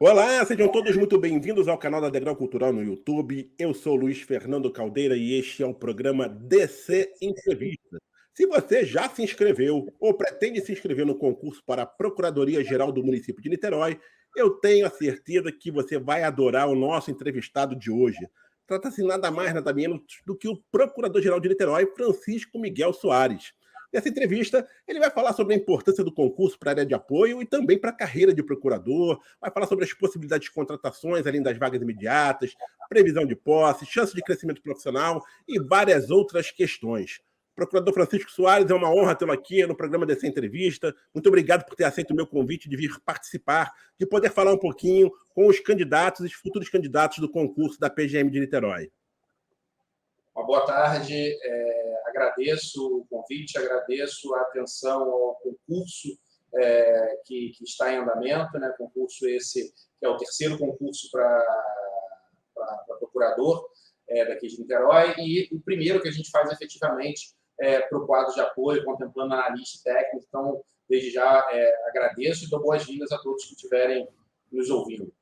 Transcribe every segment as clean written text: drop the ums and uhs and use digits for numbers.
Olá, sejam todos muito bem-vindos ao canal da Degrau Cultural no YouTube. Eu sou Luiz Fernando Caldeira e este é o programa DC Entrevista. Se você já se inscreveu ou pretende se inscrever no concurso para a Procuradoria-Geral do município de Niterói, eu tenho a certeza que você vai adorar o nosso entrevistado de hoje. Trata-se nada mais, nada menos do que o Procurador-Geral de Niterói, Francisco Miguel Soares. Nessa entrevista, ele vai falar sobre a importância do concurso para a área de apoio e também para a carreira de procurador, vai falar sobre as possibilidades de contratações, além das vagas imediatas, previsão de posse, chance de crescimento profissional e várias outras questões. Procurador Francisco Soares, é uma honra tê-lo aqui no programa dessa entrevista. Muito obrigado por ter aceito o meu convite de vir participar, de poder falar um pouquinho com os candidatos e os futuros candidatos do concurso da PGM de Niterói. Uma boa tarde, agradeço o convite, agradeço a atenção ao concurso que está em andamento, né? Concurso esse que é o terceiro concurso para procurador daqui de Niterói e o primeiro que a gente faz efetivamente para o quadro de apoio, contemplando analista técnico. Então, desde já agradeço e dou boas-vindas a todos que estiverem nos ouvindo.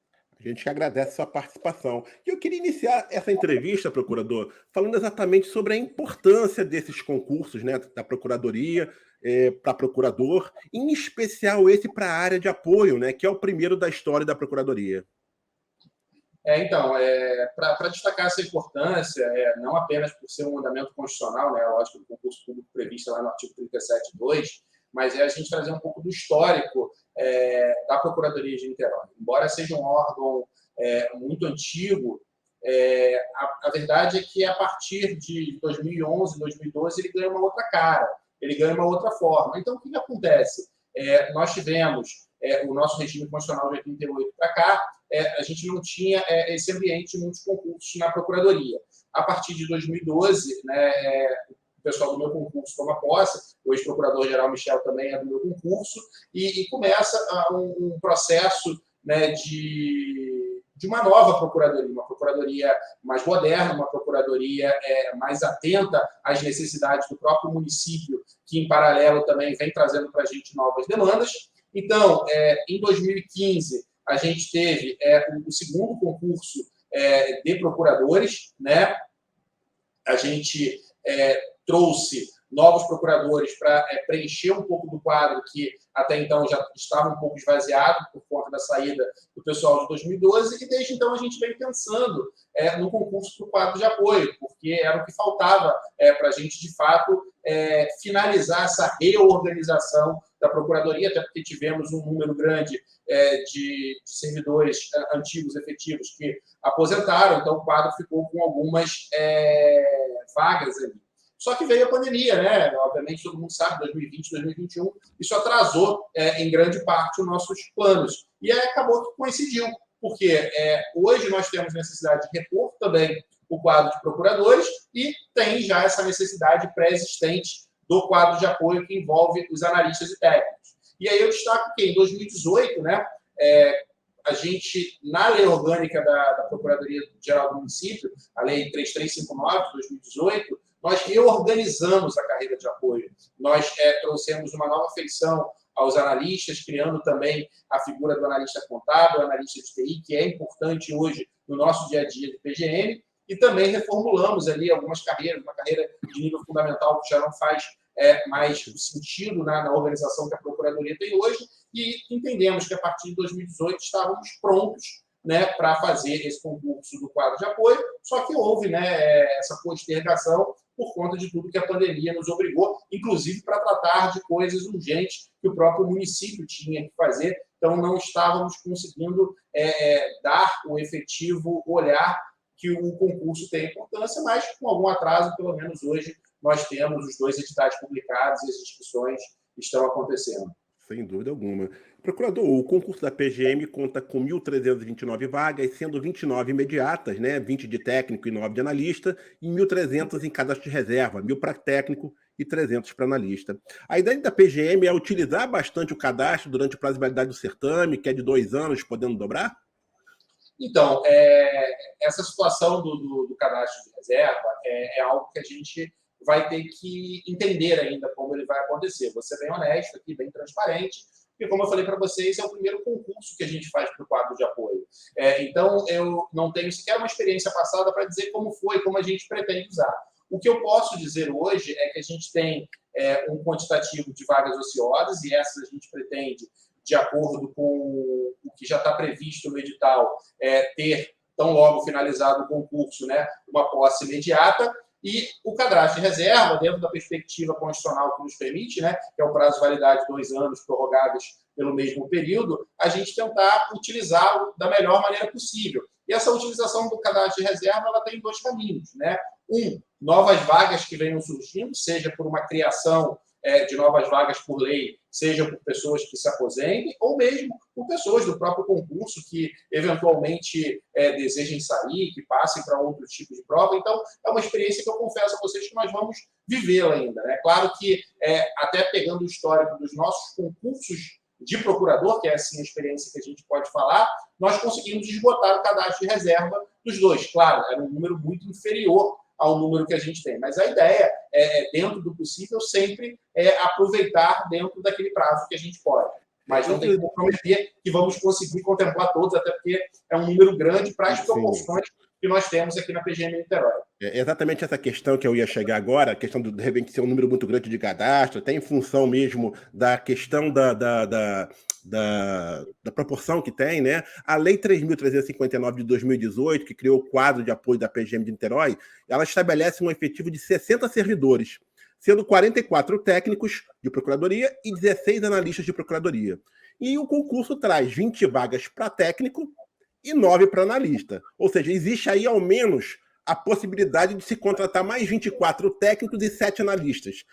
A gente que agradece a sua participação. E eu queria iniciar essa entrevista, procurador, falando exatamente sobre a importância desses concursos, né, da Procuradoria para procurador, em especial esse para a área de apoio, né, que é o primeiro da história da Procuradoria. Então, para destacar essa importância, não apenas por ser um mandamento constitucional, né, lógico, do concurso público previsto lá no artigo 37.2, mas a gente trazer um pouco do histórico da Procuradoria de Niterói. Embora seja um órgão muito antigo, a verdade é que a partir de 2011, 2012, ele ganha uma outra cara, ele ganha uma outra forma. Então, o que acontece? Nós tivemos o nosso regime constitucional de 88 para cá, a gente não tinha esse ambiente de muitos concursos na Procuradoria. A partir de 2012, né, o pessoal do meu concurso toma posse, o ex-procurador-geral Michel também é do meu concurso, e começa um processo, né, de uma nova procuradoria, uma procuradoria mais moderna, uma procuradoria mais atenta às necessidades do próprio município, que, em paralelo, também vem trazendo para a gente novas demandas. Então, em 2015, a gente teve o segundo concurso de procuradores, né? A gente trouxe novos procuradores para preencher um pouco do quadro que até então já estava um pouco esvaziado por conta da saída do pessoal de 2012, e desde então a gente vem pensando no concurso para o quadro de apoio, porque era o que faltava para a gente, de fato, finalizar essa reorganização da Procuradoria, até porque tivemos um número grande de servidores antigos efetivos que aposentaram, então o quadro ficou com algumas vagas ali. Só que veio a pandemia, né? Obviamente, todo mundo sabe, 2020, 2021, isso atrasou em grande parte os nossos planos. E aí acabou que coincidiu, porque hoje nós temos necessidade de repor também o quadro de procuradores e tem já essa necessidade pré-existente do quadro de apoio que envolve os analistas e técnicos. E aí eu destaco que em 2018, né, a gente, na lei orgânica da Procuradoria-Geral do Município, a lei 3359 de 2018, nós reorganizamos a carreira de apoio. Nós trouxemos uma nova feição aos analistas, criando também a figura do analista contábil, analista de TI, que é importante hoje no nosso dia a dia de PGM, e também reformulamos ali algumas carreiras, uma carreira de nível fundamental que já não faz mais sentido na organização que a Procuradoria tem hoje, e entendemos que a partir de 2018 estávamos prontos, né, para fazer esse concurso do quadro de apoio, só que houve, né, essa postergação por conta de tudo que a pandemia nos obrigou, inclusive para tratar de coisas urgentes que o próprio município tinha que fazer, então não estávamos conseguindo dar o efetivo olhar que o concurso tem importância, mas com algum atraso, pelo menos hoje, nós temos os 2 editais publicados e as inscrições estão acontecendo. Sem dúvida alguma. Procurador, o concurso da PGM conta com 1.329 vagas, sendo 29 imediatas, né? 20 de técnico e 9 de analista, e 1.300 em cadastro de reserva, 1.000 para técnico e 300 para analista. A ideia da PGM é utilizar bastante o cadastro durante o prazo de validade do certame, que é de 2 anos, podendo dobrar? Então, essa situação do cadastro de reserva é algo que a gente vai ter que entender ainda como ele vai acontecer. Vou ser bem honesto aqui, bem transparente. porque, como eu falei para vocês, é o primeiro concurso que a gente faz para o quadro de apoio. Então, eu não tenho sequer uma experiência passada para dizer como foi, como a gente pretende usar. O que eu posso dizer hoje é que a gente tem um quantitativo de vagas ociosas, e essas a gente pretende, de acordo com o que já está previsto no edital, ter, tão logo finalizado o concurso, né, uma posse imediata, e o cadastro de reserva, dentro da perspectiva constitucional que nos permite, né, que é o prazo de validade de 2 anos, prorrogados pelo mesmo período, a gente tentar utilizá-lo da melhor maneira possível. E essa utilização do cadastro de reserva ela tem 2 caminhos, né? Novas vagas que venham surgindo, seja por uma criação de novas vagas por lei, seja por pessoas que se aposentem, ou mesmo por pessoas do próprio concurso que, eventualmente, desejem sair, que passem para outro tipo de prova. Então, é uma experiência que eu confesso a vocês que nós vamos vivê-la ainda, né? Claro que, até pegando o histórico dos nossos concursos de procurador, que é assim a experiência que a gente pode falar, nós conseguimos esgotar o cadastro de reserva dos 2. Claro, era um número muito inferior ao número que a gente tem, mas a ideia dentro do possível, sempre aproveitar dentro daquele prazo que a gente pode. Mas não tem como prometer que vamos conseguir contemplar todos, até porque é um número grande para as proporções que nós temos aqui na PGM Niterói. É exatamente essa questão que eu ia chegar agora, a questão de repente ser um número muito grande de cadastro, até em função mesmo da questão da proporção que tem, né? A Lei 3.359 de 2018, que criou o quadro de apoio da PGM de Niterói, ela estabelece um efetivo de 60 servidores, sendo 44 técnicos de procuradoria e 16 analistas de procuradoria. E o concurso traz 20 vagas para técnico e 9 para analista. Ou seja, existe aí ao menos a possibilidade de se contratar mais 24 técnicos e 7 analistas.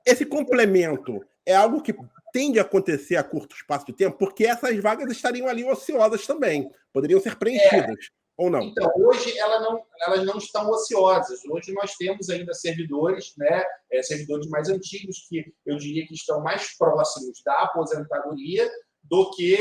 Esse complemento é algo que tende a acontecer a curto espaço de tempo, porque essas vagas estariam ali ociosas também, poderiam ser preenchidas, ou não? Então, hoje elas não estão ociosas. Hoje nós temos ainda servidores, né, servidores mais antigos, que eu diria que estão mais próximos da aposentadoria do que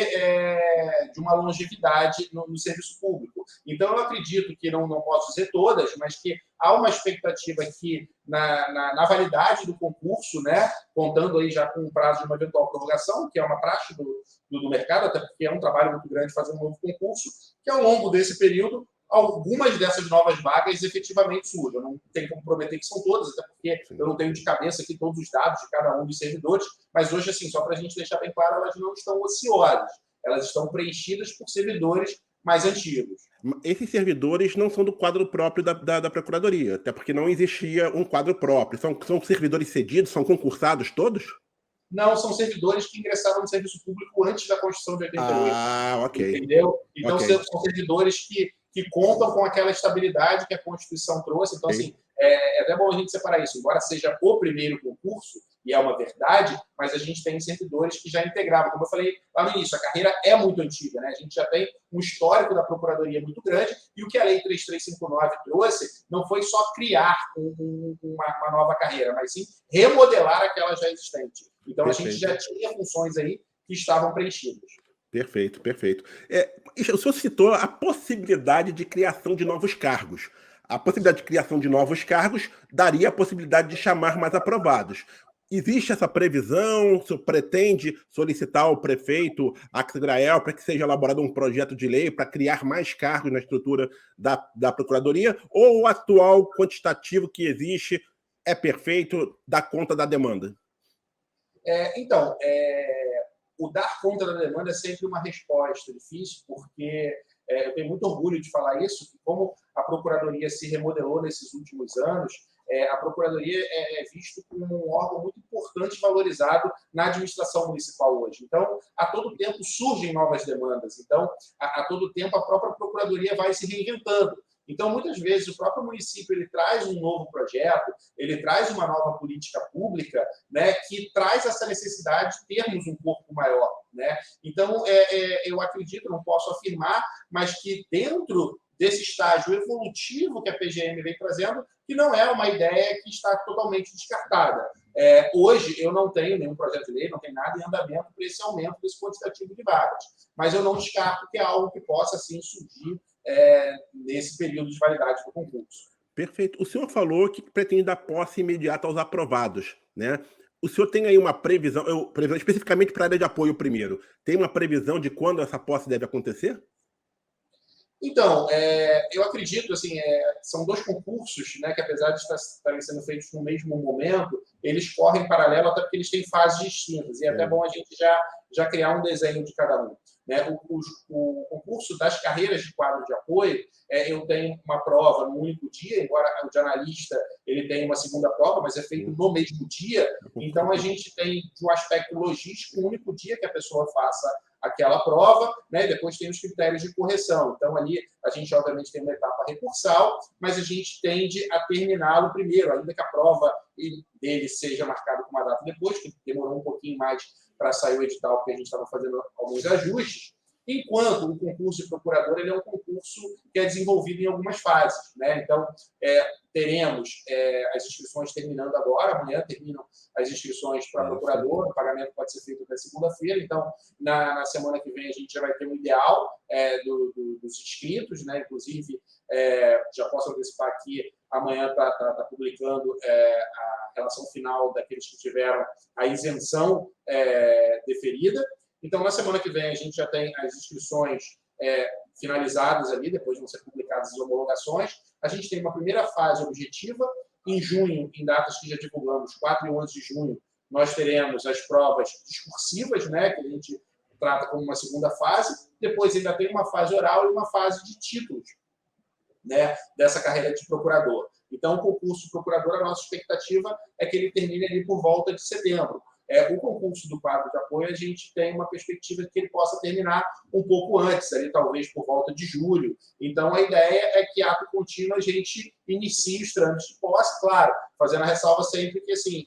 de uma longevidade no serviço público. Então, eu acredito que, não posso dizer todas, mas que há uma expectativa que, na validade do concurso, né, contando aí já com o prazo de uma eventual prorrogação, que é uma praxe do mercado, até porque é um trabalho muito grande fazer um novo concurso, que ao longo desse período, algumas dessas novas vagas efetivamente surgem. Eu não tenho como prometer que são todas, até porque eu não tenho de cabeça aqui todos os dados de cada um dos servidores, mas hoje, assim, só para a gente deixar bem claro, elas não estão ociosas, elas estão preenchidas por servidores mais antigos. Esses servidores não são do quadro próprio da Procuradoria, até porque não existia um quadro próprio. São servidores cedidos, são concursados todos? Não, são servidores que ingressaram no serviço público antes da Constituição de 88. Ah, ok. Entendeu? Então, okay. São servidores que contam com aquela estabilidade que a Constituição trouxe. Então, assim, é até bom a gente separar isso. Embora seja o primeiro concurso, e é uma verdade, mas a gente tem servidores que já integravam. Como eu falei lá no início, a carreira é muito antiga, né? A gente já tem um histórico da Procuradoria muito grande, e o que a Lei 3.359 trouxe não foi só criar uma nova carreira, mas sim remodelar aquela já existente. Então, perfeito. A gente já tinha funções aí que estavam preenchidas. Perfeito, perfeito. O senhor citou a possibilidade de criação de novos cargos. A possibilidade de criação de novos cargos daria a possibilidade de chamar mais aprovados. Existe essa previsão? O senhor pretende solicitar ao prefeito Axel Grael para que seja elaborado um projeto de lei para criar mais cargos na estrutura da Procuradoria? Ou o atual quantitativo que existe é perfeito, dá conta da demanda? O dar conta da demanda é sempre uma resposta difícil, porque eu tenho muito orgulho de falar isso, que como a Procuradoria se remodelou nesses últimos anos, a Procuradoria é visto como um órgão muito importante e valorizado na administração municipal hoje. Então, a todo tempo surgem novas demandas. Então, a todo tempo a própria Procuradoria vai se reinventando. Então, muitas vezes, o próprio município ele traz um novo projeto, ele traz uma nova política pública, né, que traz essa necessidade de termos um corpo maior, né? Então, eu acredito, não posso afirmar, mas que dentro desse estágio evolutivo que a PGM vem trazendo, que não é uma ideia que está totalmente descartada. Hoje, eu não tenho nenhum projeto de lei, não tem nada em andamento para esse aumento desse quantitativo de vagas, mas eu não descarto que é algo que possa, sim, surgir nesse período de validade do concurso. Perfeito. O senhor falou que pretende dar posse imediata aos aprovados, né? O senhor tem aí uma previsão, previsão especificamente para a área de apoio primeiro, tem uma previsão de quando essa posse deve acontecer? Então, eu acredito, assim, são dois concursos, né, que apesar de estarem sendo feitos no mesmo momento, eles correm em paralelo, até porque eles têm fases distintas, e é até bom a gente já criar um desenho de cada um. Né? O concurso das carreiras de quadro de apoio, eu tenho uma prova no único dia, embora o de analista ele tenha uma segunda prova, mas é feito no mesmo dia, então a gente tem, de um aspecto logístico, um único dia que a pessoa faça aquela prova, né? Depois tem os critérios de correção. Então, ali, a gente, obviamente, tem uma etapa recursal, mas a gente tende a terminá-lo primeiro, ainda que a prova dele seja marcada com uma data depois, que demorou um pouquinho mais para sair o edital, porque a gente estava fazendo alguns ajustes, enquanto o concurso de procurador ele é um concurso que é desenvolvido em algumas fases. Né? Então, teremos as inscrições terminando agora, amanhã terminam as inscrições para procurador, o pagamento pode ser feito até segunda-feira, então, na semana que vem, a gente já vai ter um ideal dos inscritos, né? Inclusive, já posso antecipar aqui, amanhã está publicando a relação final daqueles que tiveram a isenção deferida. Então, na semana que vem, a gente já tem as inscrições finalizadas ali, depois vão ser publicadas as homologações. A gente tem uma primeira fase objetiva. Em junho, em datas que já divulgamos, 4 e 11 de junho, nós teremos as provas discursivas, né, que a gente trata como uma segunda fase. Depois ainda tem uma fase oral e uma fase de títulos, né, dessa carreira de procurador. Então, o concurso de procurador, a nossa expectativa é que ele termine ali por volta de setembro. O concurso do quadro de apoio, a gente tem uma perspectiva de que ele possa terminar um pouco antes, ali, talvez por volta de julho. Então, a ideia é que, ato contínuo, a gente inicie os trâmites de posse, claro, fazendo a ressalva sempre que, assim,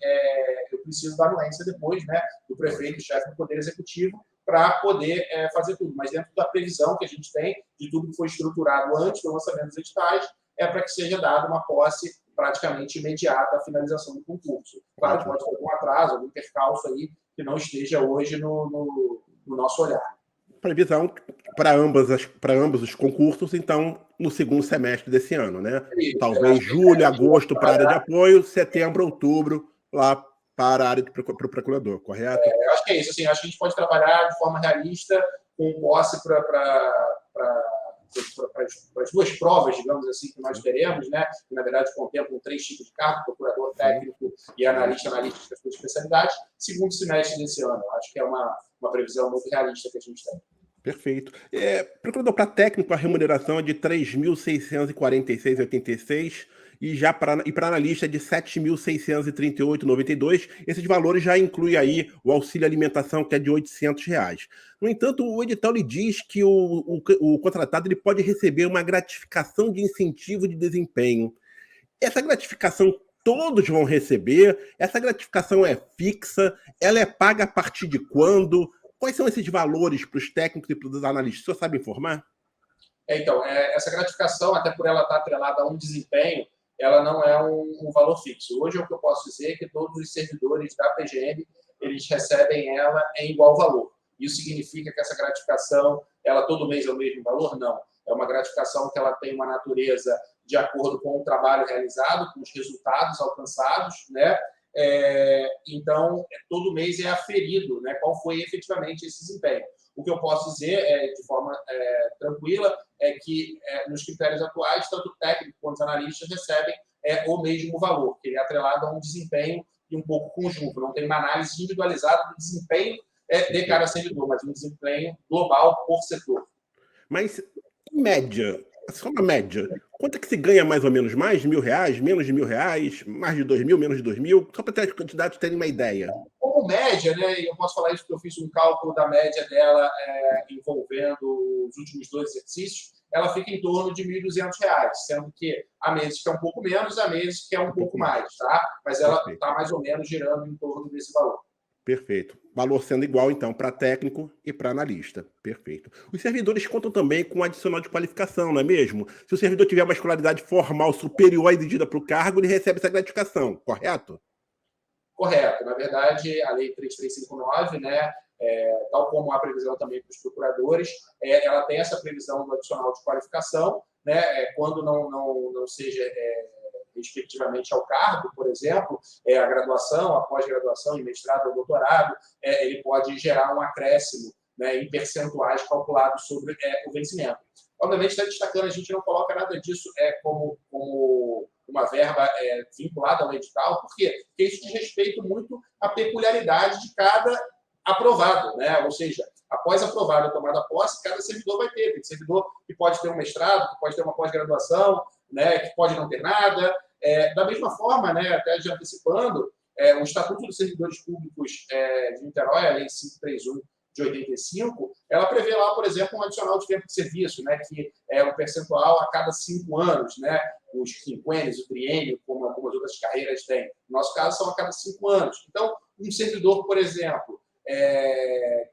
eu preciso da anuência depois, né, do prefeito, chefe do Poder Executivo, para poder fazer tudo. Mas dentro da previsão que a gente tem, de tudo que foi estruturado antes do lançamento dos editais, para que seja dada uma posse praticamente imediata à finalização do concurso. Claro, pode ter algum atraso, algum percalço aí que não esteja hoje no nosso olhar. Previsão para ambos os concursos, então, no segundo semestre desse ano, né? Isso, talvez julho, agosto para a área de apoio, setembro, outubro, lá para a área para o procurador, correto? Eu acho que é isso. Assim, acho que a gente pode trabalhar de forma realista, com posse para as duas provas, digamos assim, que nós teremos, né? Que, na verdade, contemplam 3 tipos de cargo, procurador técnico e analista das suas especialidades, segundo semestre desse ano. Acho que é uma previsão muito realista que a gente tem. Perfeito. Procurador, para técnico, a remuneração é de R$ 3.646,86 e para analista é de R$ 7.638,92. Esses valores já incluem aí o auxílio alimentação, que é de R$ 800. No entanto, o edital lhe diz que o contratado ele pode receber uma gratificação de incentivo de desempenho. Essa gratificação todos vão receber? Essa gratificação é fixa? Ela é paga a partir de quando? Quais são esses valores para os técnicos e para os analistas? O senhor sabe informar? Então, essa gratificação, até por ela estar atrelada a um desempenho, ela não é um valor fixo. Hoje, o que eu posso dizer é que todos os servidores da PGM, eles recebem ela em igual valor. Isso significa que essa gratificação, ela todo mês é o mesmo valor? Não. É uma gratificação que ela tem uma natureza de acordo com o trabalho realizado, com os resultados alcançados, né? Então, todo mês é aferido, né, qual foi efetivamente esse desempenho. O que eu posso dizer, de forma tranquila, é que nos critérios atuais, tanto o técnico quanto os analistas recebem o mesmo valor, que ele é atrelado a um desempenho e um pouco conjunto. Não tem uma análise individualizada do desempenho de cada servidor, mas um desempenho global por setor. Mas, em média, só uma média, quanto é que se ganha mais ou menos? Mais de R$1.000? Menos de R$1.000? Mais de 2.000? Menos de 2.000? Só para ter as quantidades terem uma ideia. Como média, né, e eu posso falar isso porque eu fiz um cálculo da média dela envolvendo os últimos 2 exercícios, ela fica em torno de R$1.200, sendo que há meses que é um pouco menos, há meses que é um pouco mais, tá? Mas ela está mais ou menos girando em torno desse valor. Perfeito. Valor sendo igual, então, para técnico e para analista. Perfeito. Os servidores contam também com adicional de qualificação, não é mesmo? Se o servidor tiver uma escolaridade formal superior à exigida para o cargo, ele recebe essa gratificação, correto? Correto. Na verdade, a Lei 3359, né, tal como a previsão também para os procuradores, ela tem essa previsão do adicional de qualificação, né, quando não seja respectivamente ao cargo, por exemplo, a graduação, a pós-graduação, em mestrado ou doutorado, ele pode gerar um acréscimo, né, em percentuais calculados sobre o vencimento. Obviamente, está destacando, a gente não coloca nada disso como uma verba vinculada ao edital. Por quê? Porque isso diz respeito muito à peculiaridade de cada aprovado, né? Ou seja, após aprovado e tomada posse, cada servidor vai ter. Tem servidor que pode ter um mestrado, que pode ter uma pós-graduação, né, que pode não ter nada. Da mesma forma, né, até já antecipando, o Estatuto dos Servidores Públicos de Niterói, a Lei 531 de 85, ela prevê lá, por exemplo, um adicional de tempo de serviço, né, que é um percentual a cada 5 anos, né, os quinquênios, o triênio, como algumas outras carreiras têm. No nosso caso, são a cada 5 anos. Então, um servidor, por exemplo,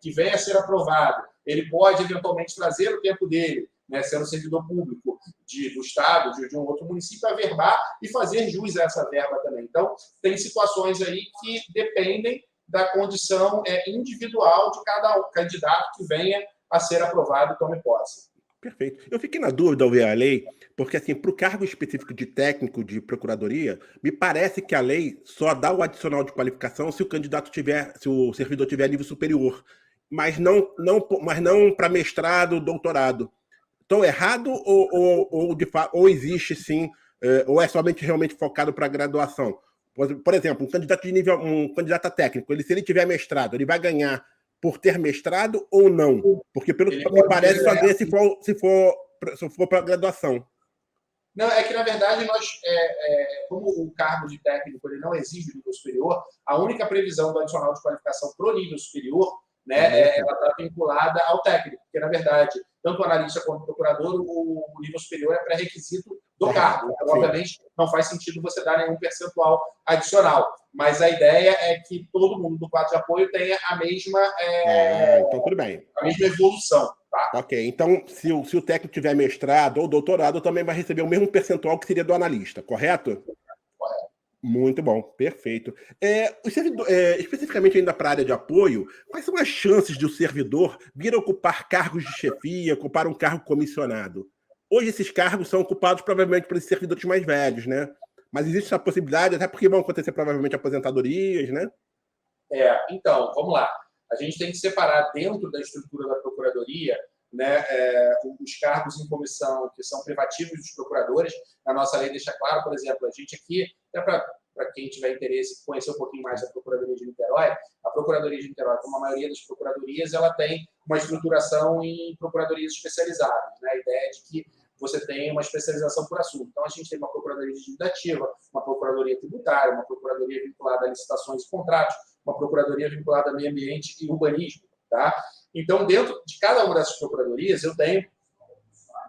que venha a ser aprovado, ele pode, eventualmente, trazer o tempo dele, né, sendo servidor público do Estado, de um outro município, averbar e fazer jus a essa verba também. Então, tem situações aí que dependem da condição individual de cada candidato que venha a ser aprovado e tome posse. Perfeito. Eu fiquei na dúvida ao ver a lei, porque, assim, para o cargo específico de técnico de procuradoria, me parece que a lei só dá o adicional de qualificação se o candidato tiver, se o servidor tiver nível superior, mas não para mestrado, doutorado. Estou errado ou existe sim, ou é somente realmente focado para graduação? Por exemplo, um candidato a técnico, se ele tiver mestrado, ele vai ganhar por ter mestrado ou não? Porque, pelo que me parece, só ganha se for para graduação. Não, é que, na verdade, como o cargo de técnico ele não exige nível superior, a única previsão do adicional de qualificação para o nível superior, né, ela está vinculada ao técnico, porque, na verdade, tanto o analista quanto o procurador, o nível superior é pré-requisito do cargo. Então, obviamente, não faz sentido você dar nenhum percentual adicional. Mas a ideia é que todo mundo do quadro de apoio tenha a mesma, então, tudo bem. A mesma evolução. Tá? Ok, então, se o técnico tiver mestrado ou doutorado, também vai receber o mesmo percentual que seria do analista, correto? Correto. Muito bom, perfeito. Especificamente ainda para a área de apoio, quais são as chances de o servidor vir a ocupar cargos de chefia, ocupar um cargo comissionado? Hoje esses cargos são ocupados provavelmente por esses servidores mais velhos, né? Mas existe essa possibilidade, até porque vão acontecer provavelmente aposentadorias, né? Então, vamos lá. A gente tem que separar dentro da estrutura da Procuradoria, né, os cargos em comissão que são privativos dos procuradores. A nossa lei deixa claro, por exemplo, a gente aqui, até para quem tiver interesse em conhecer um pouquinho mais da Procuradoria de Niterói, a Procuradoria de Niterói, como a maioria das procuradorias, ela tem uma estruturação em procuradorias especializadas, né? A ideia é de que você tem uma especialização por assunto. Então, a gente tem uma procuradoria legislativa, uma procuradoria tributária, uma procuradoria vinculada a licitações e contratos, uma procuradoria vinculada a meio ambiente e urbanismo. Tá? Então, dentro de cada uma dessas procuradorias, eu tenho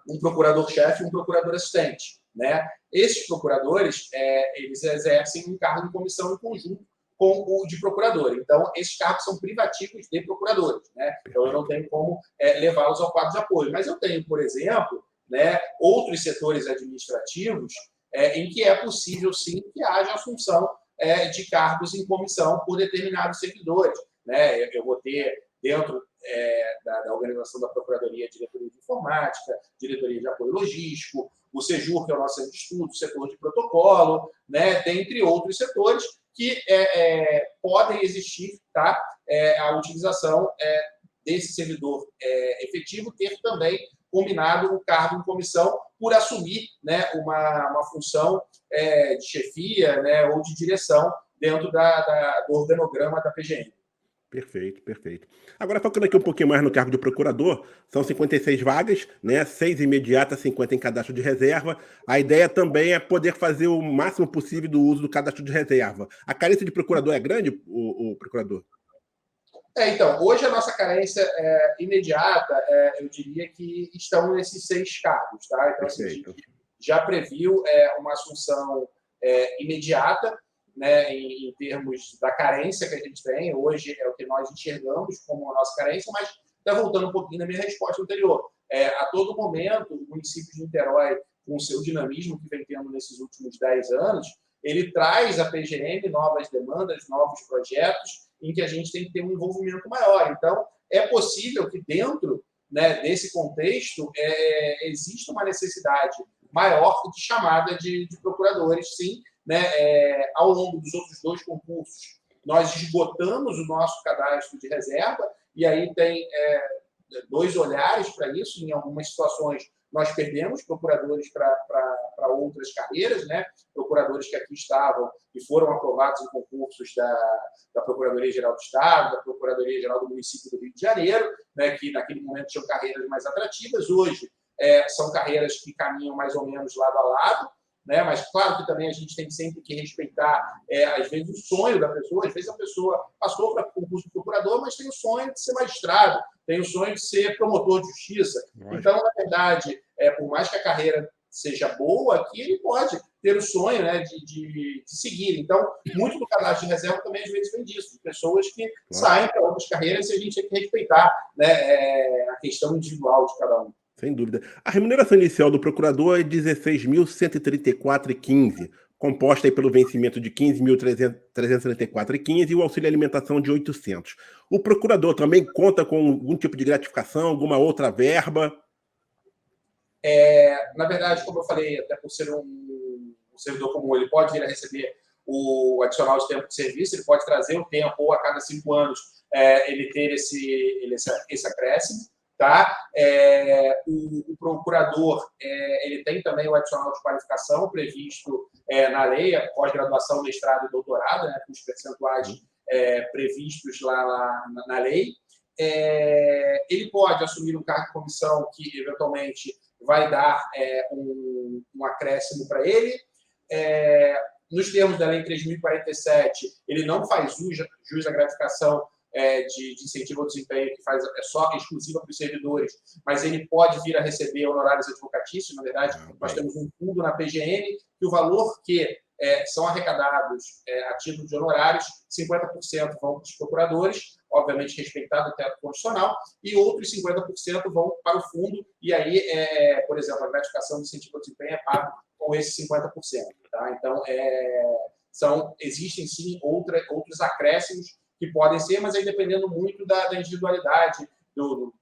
um procurador-chefe e um procurador-assistente. Né? Esses procuradores, eles exercem um cargo de comissão em conjunto com o de procurador. Então, esses cargos são privativos de procuradores. Né? Então, eu não tenho como levá-los ao quadro de apoio. Mas eu tenho, por exemplo, né, outros setores administrativos em que é possível, sim, que haja assunção de cargos em comissão por determinados servidores. Né? Eu vou ter, dentro da organização da Procuradoria, diretoria de informática, diretoria de apoio logístico, o SEJUR, que é o nosso centro de estudo, o setor de protocolo, né? Dentre outros setores que podem existir, tá? A utilização desse servidor efetivo ter também combinado o cargo em comissão por assumir, né, uma função de chefia, né, ou de direção dentro do organograma da PGM. Perfeito, perfeito. Agora, focando aqui um pouquinho mais no cargo de procurador, são 56 vagas, né? 6 imediatas, 50 em cadastro de reserva. A ideia também é poder fazer o máximo possível do uso do cadastro de reserva. A carência de procurador é grande, o procurador? Então, hoje a nossa carência imediata, eu diria que estão nesses 6 cargos. Tá? Então, assim, a gente já previu uma assunção imediata, né, em termos da carência que a gente tem. Hoje é o que nós enxergamos como a nossa carência, mas está voltando um pouquinho na minha resposta anterior. A todo momento, o município de Niterói, com o seu dinamismo que vem tendo nesses últimos 10 anos, ele traz à PGM novas demandas, novos projetos, em que a gente tem que ter um envolvimento maior. Então, é possível que dentro, né, desse contexto exista uma necessidade maior de chamada de procuradores, sim. Né? Ao longo dos outros 2 concursos, nós esgotamos o nosso cadastro de reserva, e aí tem 2 olhares para isso. Em algumas situações, nós perdemos procuradores para outras carreiras, né? Procuradores que aqui estavam e foram aprovados em concursos da Procuradoria-Geral do Estado, da Procuradoria-Geral do Município do Rio de Janeiro, né? Que naquele momento tinham carreiras mais atrativas. Hoje, são carreiras que caminham mais ou menos lado a lado, né? Mas, claro que também a gente tem sempre que respeitar, às vezes, o sonho da pessoa. Às vezes a pessoa passou para o concurso de procurador, mas tem o sonho de ser magistrado, tem o sonho de ser promotor de justiça. Então, na verdade, por mais que a carreira seja boa aqui, ele pode ter o sonho, né, de seguir. Então, muito do cadastro de reserva também, às vezes, vem disso, de pessoas que saem para outras carreiras, e a gente tem que respeitar, né, a questão individual de cada um. Sem dúvida. A remuneração inicial do procurador é R$ 16.134,15, composta aí pelo vencimento de R$ 15.334,15 e o auxílio alimentação de R$ 800. O procurador também conta com algum tipo de gratificação, alguma outra verba? Na verdade, como eu falei, até por ser um servidor comum, ele pode vir a receber o adicional de tempo de serviço, ele pode trazer o tempo, ou a cada 5 anos ele ter esse acréscimo. Tá? O procurador ele tem também o adicional de qualificação previsto na lei, a pós-graduação, mestrado e doutorado, né, com os percentuais previstos lá na lei. Ele pode assumir um cargo de comissão que, eventualmente, vai dar um acréscimo para ele. Nos termos da Lei 3.047, ele não faz jus à gratificação de incentivo ao desempenho, que faz só exclusiva para os servidores, mas ele pode vir a receber honorários advocatícios. Na verdade, nós temos um fundo na PGN que o valor que são arrecadados a título de honorários, 50% vão para os procuradores, obviamente respeitado o teto constitucional, e outros 50% vão para o fundo, e aí, por exemplo, a gratificação do incentivo ao desempenho é pago com esses 50%. Tá? Então, existem sim outros acréscimos que podem ser, mas aí dependendo muito da individualidade,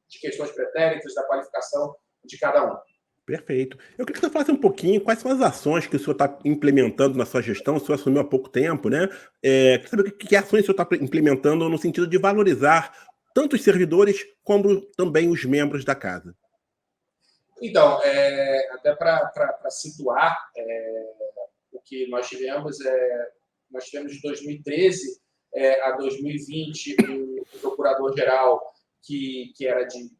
de questões pretéritas, da qualificação de cada um. Perfeito. Eu queria que você falasse um pouquinho quais são as ações que o senhor está implementando na sua gestão. O senhor assumiu há pouco tempo, né? Queria saber que ações o senhor está implementando no sentido de valorizar tanto os servidores como também os membros da casa. Então, até para situar, o que nós tivemos de 2013 a 2020 um procurador-geral que era de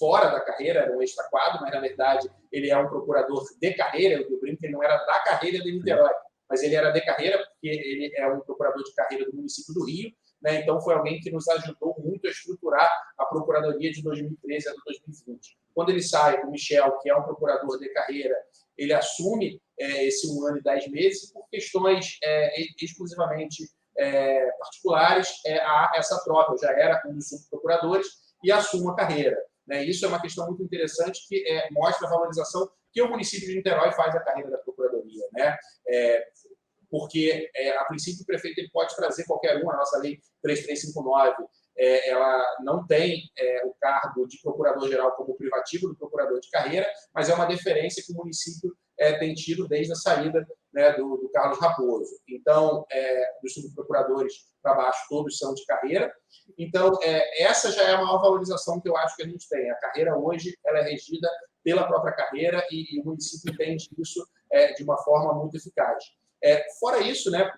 fora da carreira, era um ex-taquado, mas, na verdade, ele é um procurador de carreira. Eu brinco que ele não era da carreira de Niterói, mas ele era de carreira porque ele é um procurador de carreira do município do Rio, né? Então, foi alguém que nos ajudou muito a estruturar a Procuradoria de 2013 a 2020. Quando ele sai, o Michel, que é um procurador de carreira, ele assume esse 1 ano e 10 meses por questões exclusivamente particulares a essa troca. Eu já era um dos subprocuradores e assumo a carreira. Né? Isso é uma questão muito interessante que mostra a valorização que o município de Niterói faz da carreira da Procuradoria. Né? Porque, a princípio, o prefeito ele pode trazer qualquer um. A nossa lei 3359 ela não tem o cargo de procurador-geral como privativo do procurador de carreira, mas é uma deferência que o município tem tido desde a saída, né, do Carlos Raposo. Então, dos subprocuradores para baixo, todos são de carreira. Então, essa já é a maior valorização que eu acho que a gente tem. A carreira hoje ela é regida pela própria carreira e o município entende isso de uma forma muito eficaz. Fora isso, né,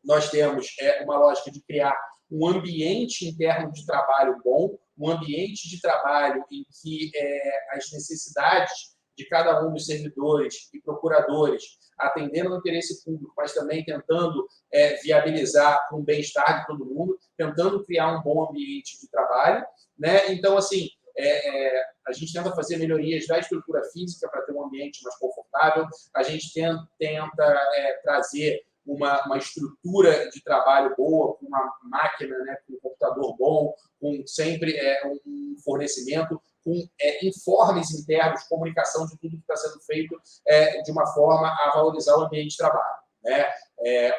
nós temos uma lógica de criar um ambiente interno de trabalho bom, um ambiente de trabalho em que as necessidades de cada um dos servidores e procuradores, atendendo ao interesse público, mas também tentando viabilizar um bem-estar de todo mundo, tentando criar um bom ambiente de trabalho. Né? Então, assim, a gente tenta fazer melhorias da estrutura física para ter um ambiente mais confortável, a gente tenta trazer uma estrutura de trabalho boa, com uma máquina, né, com um computador bom, com sempre um fornecimento, com informes internos, comunicação de tudo que está sendo feito de uma forma a valorizar o ambiente de trabalho. Né?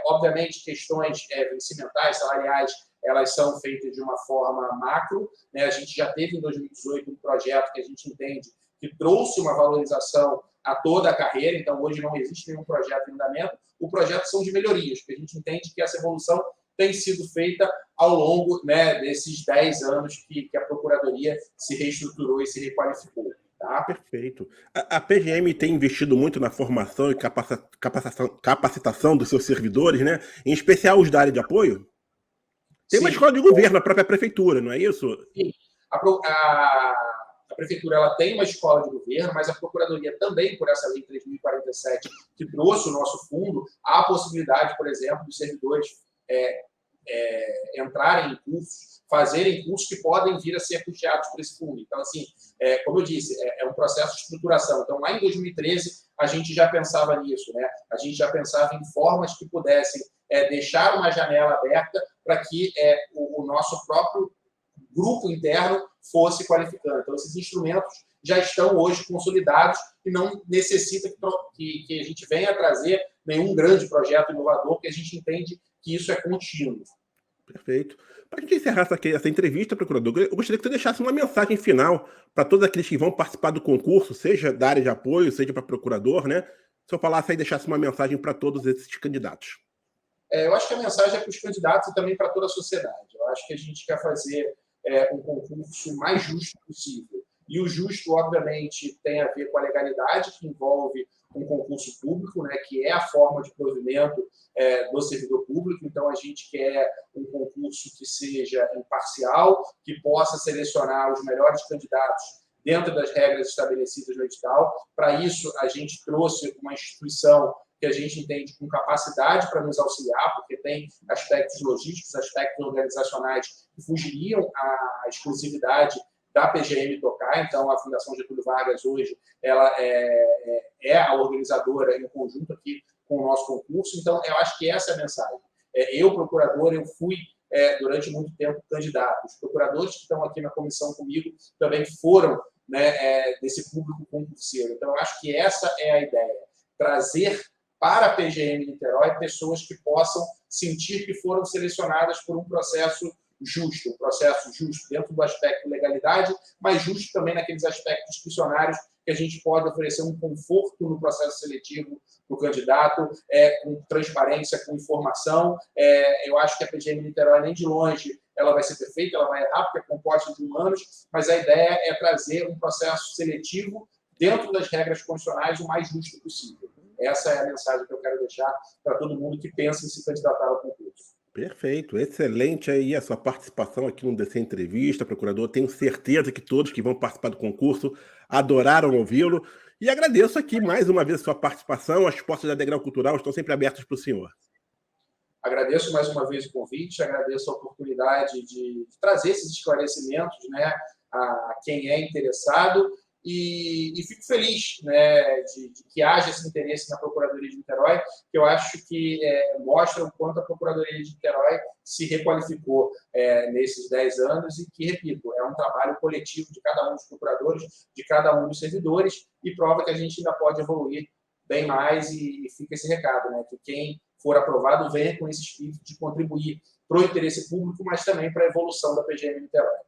Obviamente, questões vencimentais, salariais, elas são feitas de uma forma macro. Né? A gente já teve, em 2018, um projeto que a gente entende que trouxe uma valorização a toda a carreira, então hoje não existe nenhum projeto em andamento. O projeto são de melhorias, porque a gente entende que essa evolução tem sido feita ao longo, né, desses 10 anos que a Procuradoria se reestruturou e se requalificou. Tá? Perfeito. A PGM tem investido muito na formação e capacitação dos seus servidores, né? Em especial os da área de apoio? Tem uma escola de governo, a própria prefeitura, não é isso? Sim. A prefeitura ela tem uma escola de governo, mas a Procuradoria também, por essa lei 3.047, que trouxe o nosso fundo, há a possibilidade, por exemplo, dos servidores entrarem em cursos, fazerem cursos que podem vir a ser custeados por esse fundo. Então, assim, como eu disse, é um processo de estruturação. Então, lá em 2013, a gente já pensava nisso, né? A gente já pensava em formas que pudessem deixar uma janela aberta para que o nosso próprio grupo interno fosse qualificando. Então, esses instrumentos já estão hoje consolidados e não necessita que a gente venha trazer nenhum grande projeto inovador, porque a gente entende que isso é contínuo. Perfeito. Para a gente encerrar essa entrevista, procurador, eu gostaria que você deixasse uma mensagem final para todos aqueles que vão participar do concurso, seja da área de apoio, seja para procurador, né? Se eu falasse aí, deixasse uma mensagem para todos esses candidatos. Eu acho que a mensagem é para os candidatos e também para toda a sociedade. Eu acho que a gente quer fazer um concurso mais justo possível. E o justo, obviamente, tem a ver com a legalidade, que envolve um concurso público, né, que é a forma de provimento do servidor público. Então, a gente quer um concurso que seja imparcial, que possa selecionar os melhores candidatos dentro das regras estabelecidas no edital. Para isso, a gente trouxe uma instituição que a gente entende com capacidade para nos auxiliar, porque tem aspectos logísticos, aspectos organizacionais que fugiriam à exclusividade da PGM tocar. Então, a Fundação Getúlio Vargas, hoje, ela é a organizadora em conjunto aqui com o nosso concurso. Então, eu acho que essa é a mensagem. Eu, procurador, eu fui, durante muito tempo, candidato. Os procuradores que estão aqui na comissão comigo também foram, né, desse público concurseiro. Então, eu acho que essa é a ideia. Trazer para a PGM Niterói pessoas que possam sentir que foram selecionadas por um processo justo dentro do aspecto legalidade, mas justo também naqueles aspectos discricionários que a gente pode oferecer um conforto no processo seletivo do candidato, com transparência, com informação. Eu acho que a PGM Niterói, nem de longe, ela vai ser perfeita, ela vai errar, porque é composta de humanos, mas a ideia é trazer um processo seletivo dentro das regras constitucionais o mais justo possível. Essa é a mensagem que eu quero deixar para todo mundo que pensa em se candidatar ao concurso. Perfeito, excelente aí a sua participação aqui no DC Entrevista, procurador. Tenho certeza que todos que vão participar do concurso adoraram ouvi-lo. E agradeço aqui mais uma vez a sua participação. As portas da Degrau Cultural estão sempre abertas para o senhor. Agradeço mais uma vez o convite, agradeço a oportunidade de trazer esses esclarecimentos, né, a quem é interessado. E fico feliz, né, de que haja esse interesse na Procuradoria de Niterói, que eu acho que mostra o quanto a Procuradoria de Niterói se requalificou nesses 10 anos e que, repito, é um trabalho coletivo de cada um dos procuradores, de cada um dos servidores, e prova que a gente ainda pode evoluir bem mais. E fica esse recado, né, que quem for aprovado venha com esse espírito de contribuir para o interesse público, mas também para a evolução da PGM Niterói.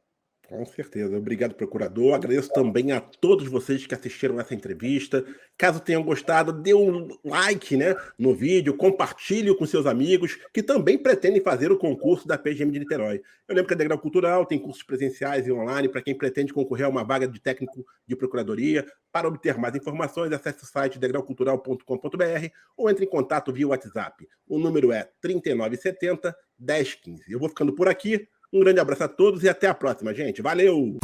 Com certeza. Obrigado, procurador. Agradeço também a todos vocês que assistiram essa entrevista. Caso tenham gostado, dê um like, né, no vídeo, compartilhe com seus amigos que também pretendem fazer o concurso da PGM de Niterói. Eu lembro que a Degrau Cultural tem cursos presenciais e online para quem pretende concorrer a uma vaga de técnico de procuradoria. Para obter mais informações, acesse o site degraucultural.com.br ou entre em contato via WhatsApp. O número é 3970 1015. Eu vou ficando por aqui. Um grande abraço a todos e até a próxima, gente. Valeu!